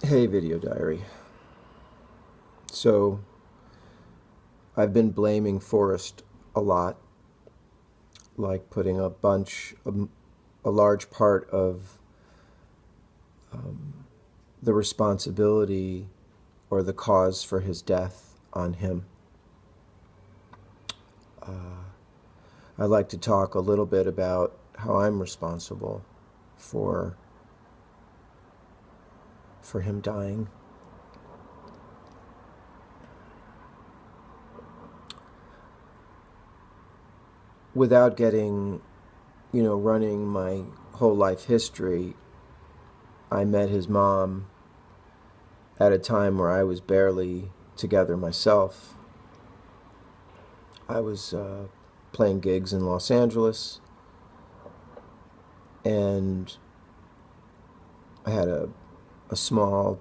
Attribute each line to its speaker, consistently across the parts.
Speaker 1: Hey, video diary. So, I've been blaming Forrest a lot, like putting a large part of the responsibility or the cause for his death on him. I'd like to talk a little bit about how I'm responsible for him dying. Without getting, running my whole life history, I met his mom at a time where I was barely together myself. I was playing gigs in Los Angeles, and I had a small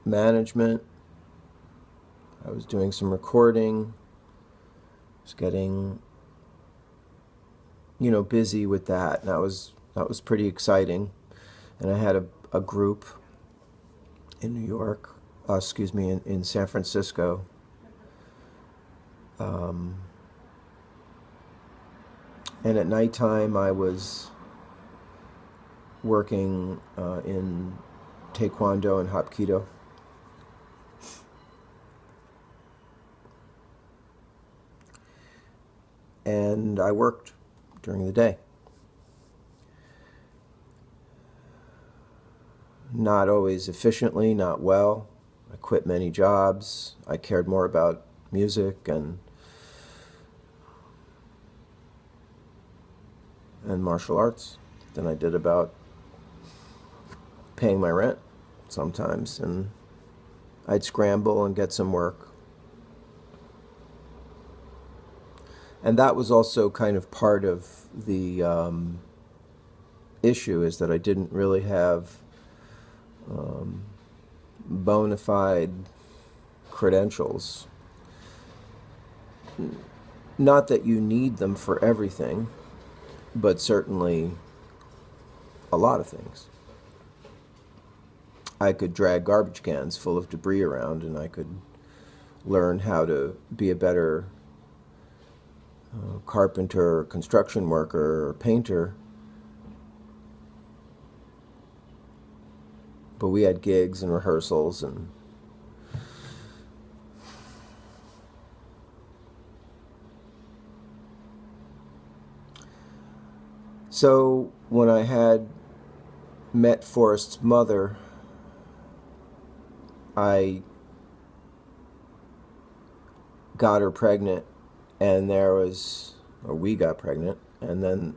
Speaker 1: management. I was doing some recording. I was getting busy with that, and that was pretty exciting. And I had a group in New York, in San Francisco. And at nighttime I was working in Taekwondo and Hapkido. And I worked during the day. Not always efficiently, not well. I quit many jobs. I cared more about music and martial arts than I did about paying my rent sometimes. And I'd scramble and get some work. And that was also kind of part of the issue, is that I didn't really have bona fide credentials. Not that you need them for everything, but certainly a lot of things. I could drag garbage cans full of debris around, and I could learn how to be a better carpenter, construction worker, or painter. But we had gigs and rehearsals, and so when I had met Forrest's mother, I got her pregnant, and we got pregnant, and then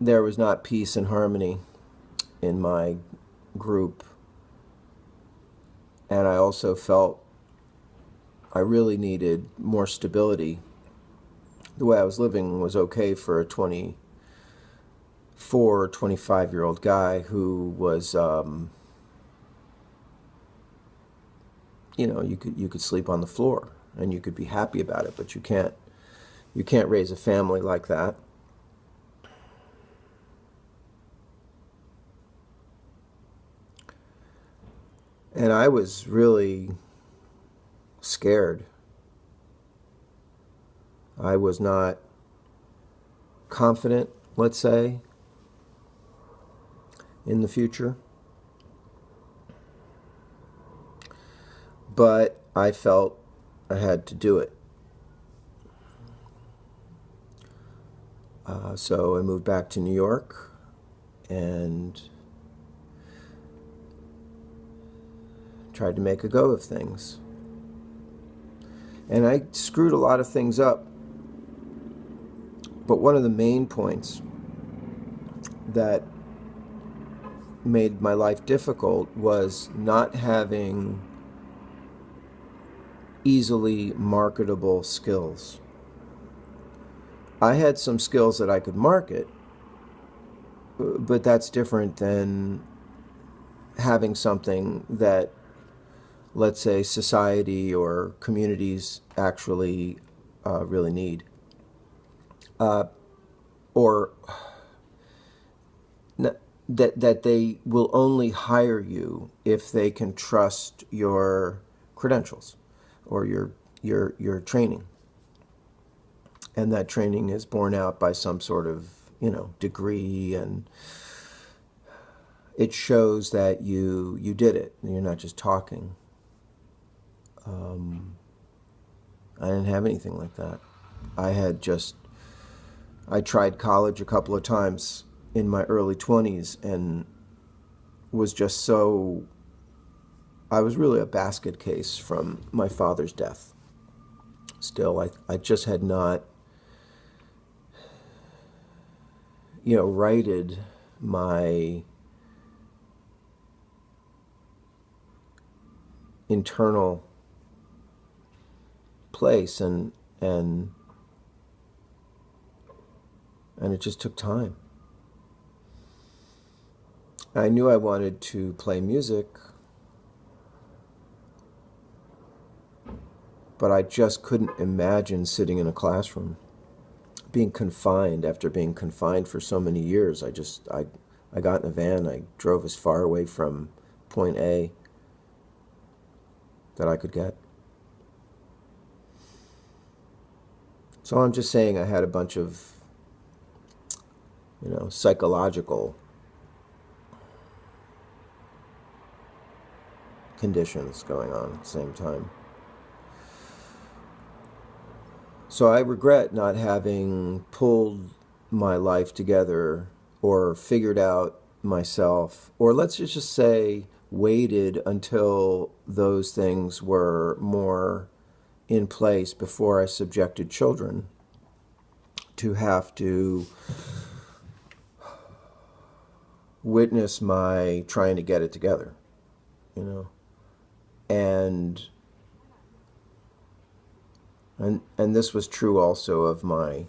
Speaker 1: there was not peace and harmony in my group. And I also felt I really needed more stability. The way I was living was okay for a 24, 25-year-old guy who was, you could sleep on the floor and you could be happy about it, but you can't raise a family like that. And I was really scared. I was not confident, let's say, in the future. But I felt I had to do it. So I moved back to New York and tried to make a go of things. And I screwed a lot of things up. But one of the main points that made my life difficult was not having easily marketable skills. I had some skills that I could market, but that's different than having something that, let's say, society or communities actually really need. Or that they will only hire you if they can trust your credentials or your training, and that training is borne out by some sort of degree, and it shows that you did it and you're not just talking. I didn't have anything like that. I tried college a couple of times in my early 20s and was just so, I was really a basket case from my father's death. Still, I just had not, righted my internal place, and it just took time. I knew I wanted to play music, but I just couldn't imagine sitting in a classroom, being confined after being confined for so many years. I got in a van, I drove as far away from point A that I could get. So I'm just saying I had a bunch of, psychological conditions going on at the same time. So I regret not having pulled my life together or figured out myself, or let's just say waited until those things were more in place before I subjected children to have to witness my trying to get it together, and this was true also of my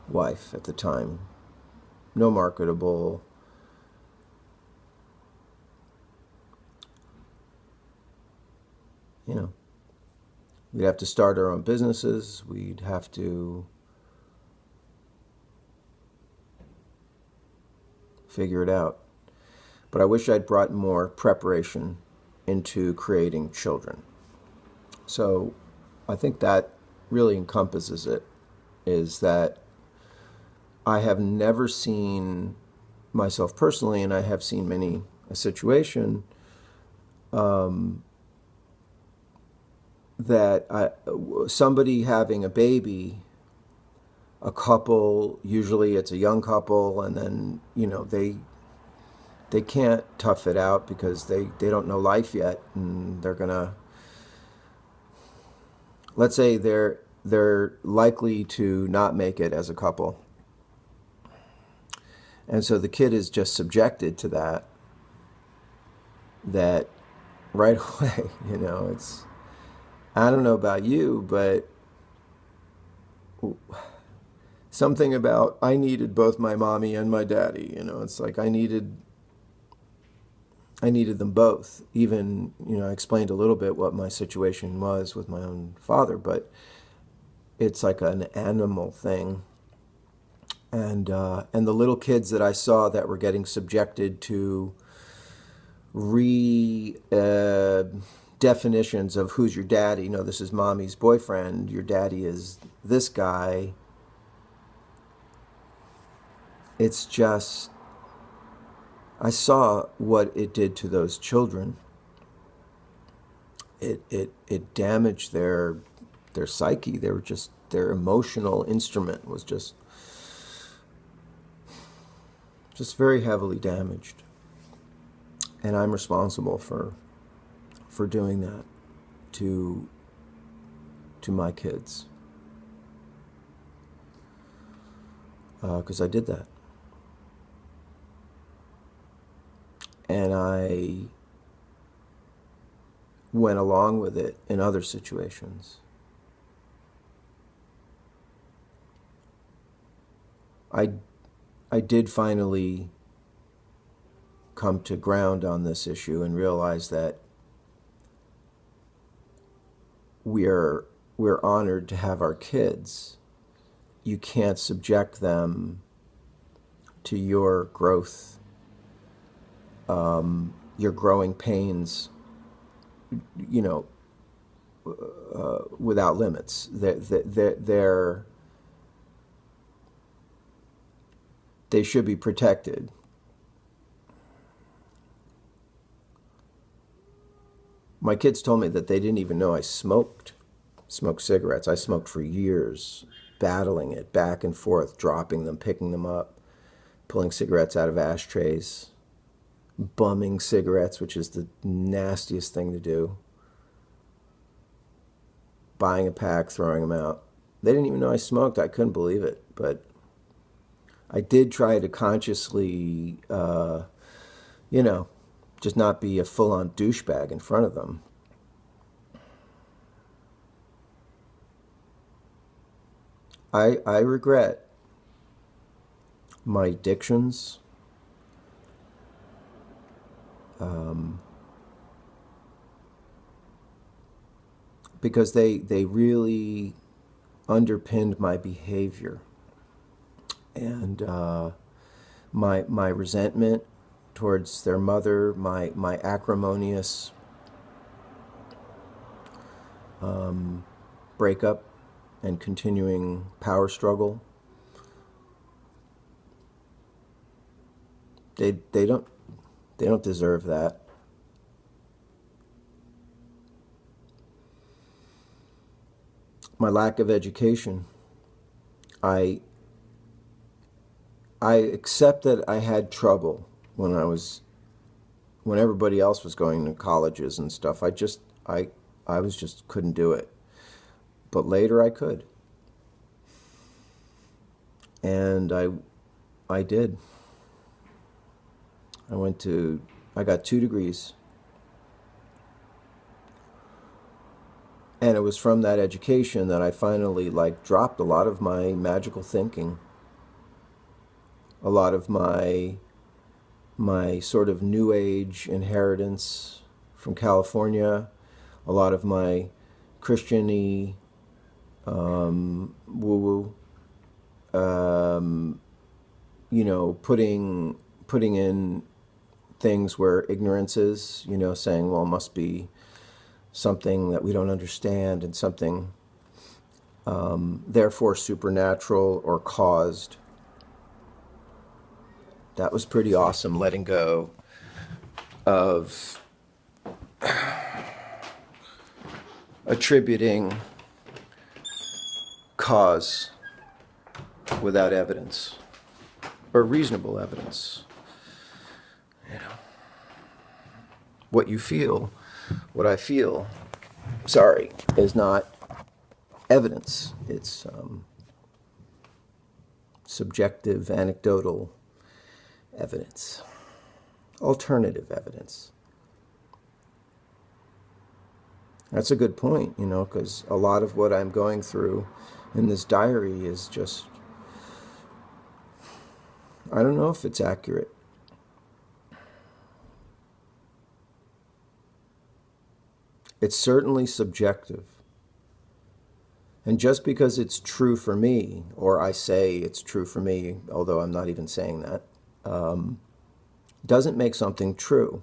Speaker 1: wife at the time. No marketable, we'd have to start our own businesses. We'd have to figure it out. But I wish I'd brought more preparation into creating children. So I think that really encompasses it, is that I have never seen myself personally, and I have seen a situation that somebody having a baby, a couple, usually it's a young couple, and then they can't tough it out because they don't know life yet, and they're gonna, let's say they're likely to not make it as a couple, and so the kid is just subjected to that right away. It's, I don't know about you, but something about, I needed both my mommy and my daddy. It's like I needed them both. Even, I explained a little bit what my situation was with my own father, but it's like an animal thing. And the little kids that I saw that were getting subjected to definitions of who's your daddy. This is mommy's boyfriend. Your daddy is this guy. It's just, I saw what it did to those children. It damaged their psyche. They were just, their emotional instrument was just very heavily damaged. And I'm responsible for doing that to my kids, because I did that. And I went along with it in other situations. I did finally come to ground on this issue and realize that we're honored to have our kids, you can't subject them to your growth, your growing pains, you know, without limits. They should be protected. My kids told me that they didn't even know I smoked cigarettes. I smoked for years, battling it back and forth, dropping them, picking them up, pulling cigarettes out of ashtrays, bumming cigarettes, which is the nastiest thing to do, buying a pack, throwing them out. They didn't even know I smoked. I couldn't believe it. But I did try to consciously, just not be a full-on douchebag in front of them. I regret my addictions. Because they really underpinned my behavior. And my resentment towards their mother, my acrimonious breakup and continuing power struggle. They don't deserve that. My lack of education. I accept that I had trouble when everybody else was going to colleges and stuff. I couldn't do it. But later I could. And I did. I got 2 degrees. And it was from that education that I finally dropped a lot of my magical thinking. A lot of my sort of new age inheritance from California, a lot of my Christian-y woo-woo, putting in things where ignorance is, saying, well, it must be something that we don't understand and something therefore supernatural or caused. That was pretty awesome, letting go of attributing cause without evidence or reasonable evidence. What you feel, what I feel, is not evidence. It's subjective, anecdotal evidence, alternative evidence. That's a good point, because a lot of what I'm going through in this diary is just, I don't know if it's accurate. It's certainly subjective. And just because it's true for me, or I say it's true for me, although I'm not even saying that, doesn't make something true.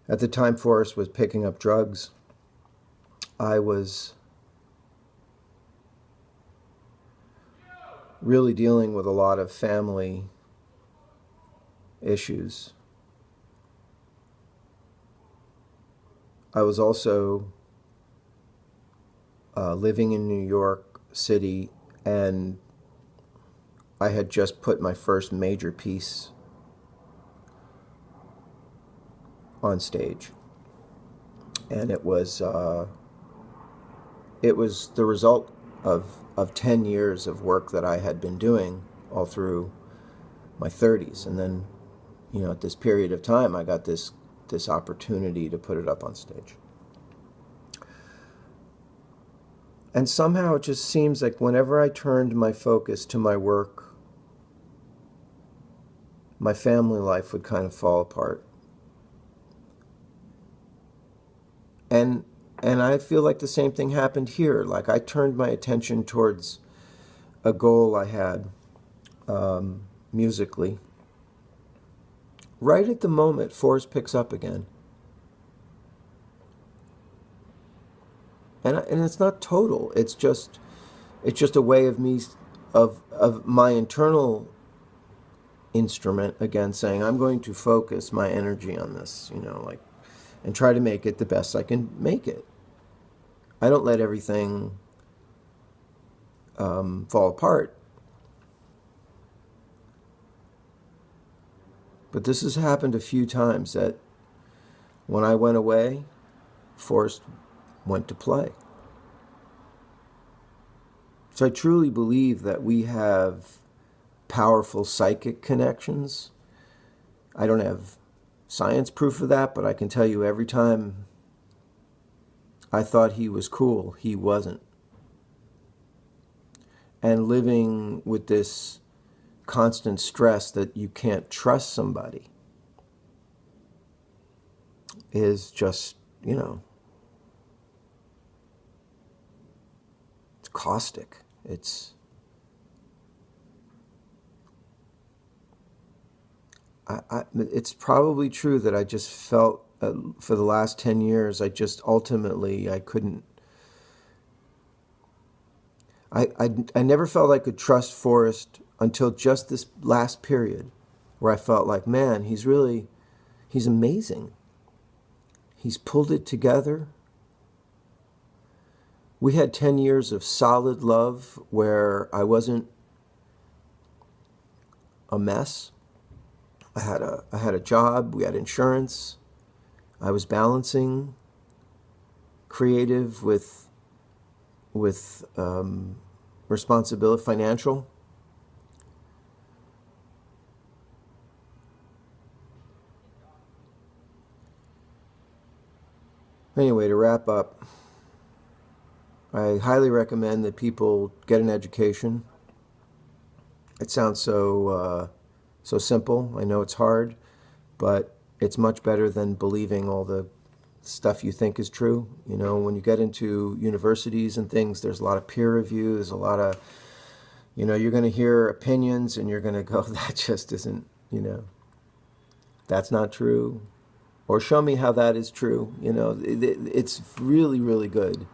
Speaker 1: At the time Forrest was picking up drugs, I was really dealing with a lot of family issues. I was also living in New York City, and I had just put my first major piece on stage, and it was the result of 10 years of work that I had been doing all through my 30s. And then, at this period of time, I got this opportunity to put it up on stage. And somehow it just seems like whenever I turned my focus to my work, my family life would kind of fall apart. And I feel like the same thing happened here. Like I turned my attention towards a goal I had musically. Right at the moment, Forrest picks up again. And it's not total. It's just a way of me, of my internal instrument again saying, I'm going to focus my energy on this, like, and try to make it the best I can make it. I don't let everything fall apart. But this has happened a few times that when I went away, Forrest went to play. So I truly believe that we have powerful psychic connections. I don't have science proof of that, but I can tell you every time I thought he was cool, he wasn't. And living with this constant stress that you can't trust somebody is just, it's caustic. It's probably true that I just felt for the last 10 years, I just ultimately, I couldn't, I never felt I could trust Forrest until just this last period where I felt like, man, he's amazing. He's pulled it together. We had 10 years of solid love where I wasn't a mess. I had a job, we had insurance. I was balancing creative with responsibility, financial. Anyway, to wrap up, I highly recommend that people get an education. It sounds so simple. I know it's hard, but it's much better than believing all the stuff you think is true. When you get into universities and things, there's a lot of peer review. There's a lot of, you're going to hear opinions and you're going to go, that just isn't, that's not true. Or show me how that is true. It's really, really good.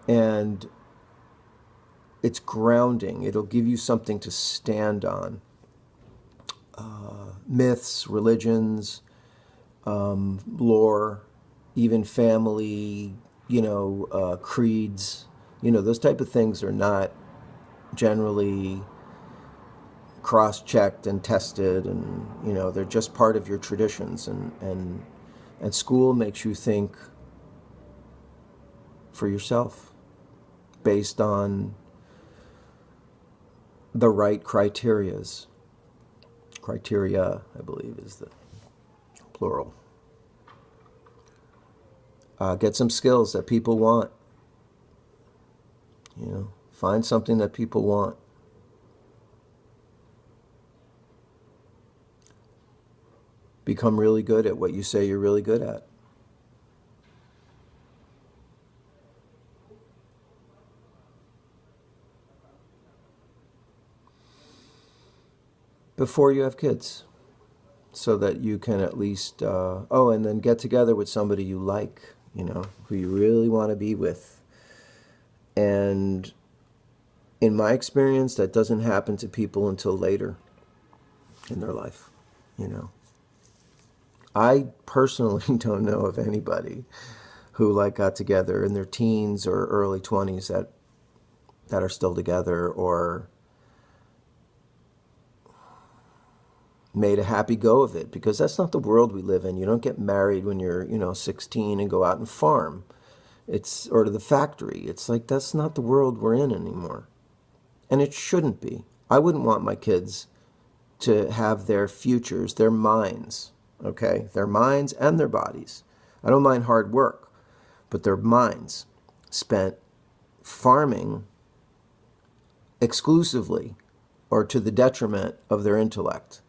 Speaker 1: And it's grounding. It'll give you something to stand on. Myths, religions, lore, even family, creeds, those type of things are not generally cross-checked and tested, and they're just part of your traditions, and school makes you think for yourself based on the right criteria, I believe is the plural. Get some skills that people want. Find something that people want. Become really good at what you say you're really good at. Before you have kids, so that you can at least, and then get together with somebody you like, who you really want to be with. And in my experience, that doesn't happen to people until later in their life, I personally don't know of anybody who got together in their teens or early 20s that are still together or made a happy go of it, because that's not the world we live in. You don't get married when you're 16 and go out and farm. Or to the factory. It's like, that's not the world we're in anymore. And it shouldn't be. I wouldn't want my kids to have their futures, their minds, okay? Their minds and their bodies. I don't mind hard work, but their minds spent farming exclusively or to the detriment of their intellect.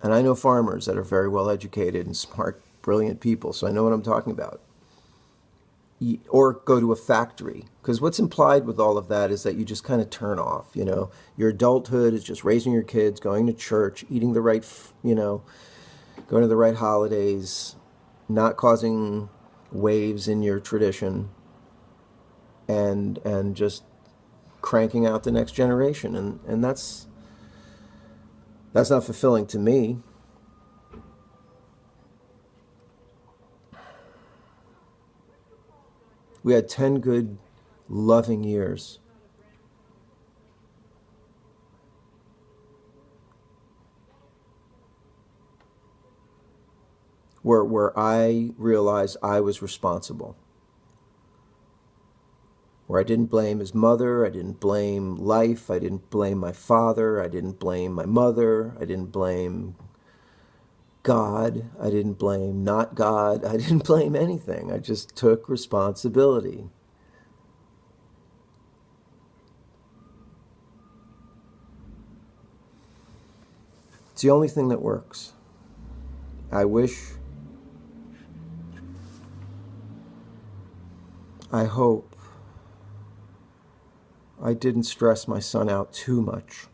Speaker 1: And I know farmers that are very well educated and smart, brilliant people, so I know what I'm talking about. Or go to a factory, because what's implied with all of that is that you just kind of turn off. Your adulthood is just raising your kids, going to church, eating the right, going to the right holidays, not causing waves in your tradition, and just cranking out the next generation. And that's not fulfilling to me. We had 10 good, loving years. Where I realized I was responsible. Where I didn't blame his mother, I didn't blame life, I didn't blame my father, I didn't blame my mother, I didn't blame God, I didn't blame not God, I didn't blame anything. I just took responsibility. It's the only thing that works. I hope I didn't stress my son out too much.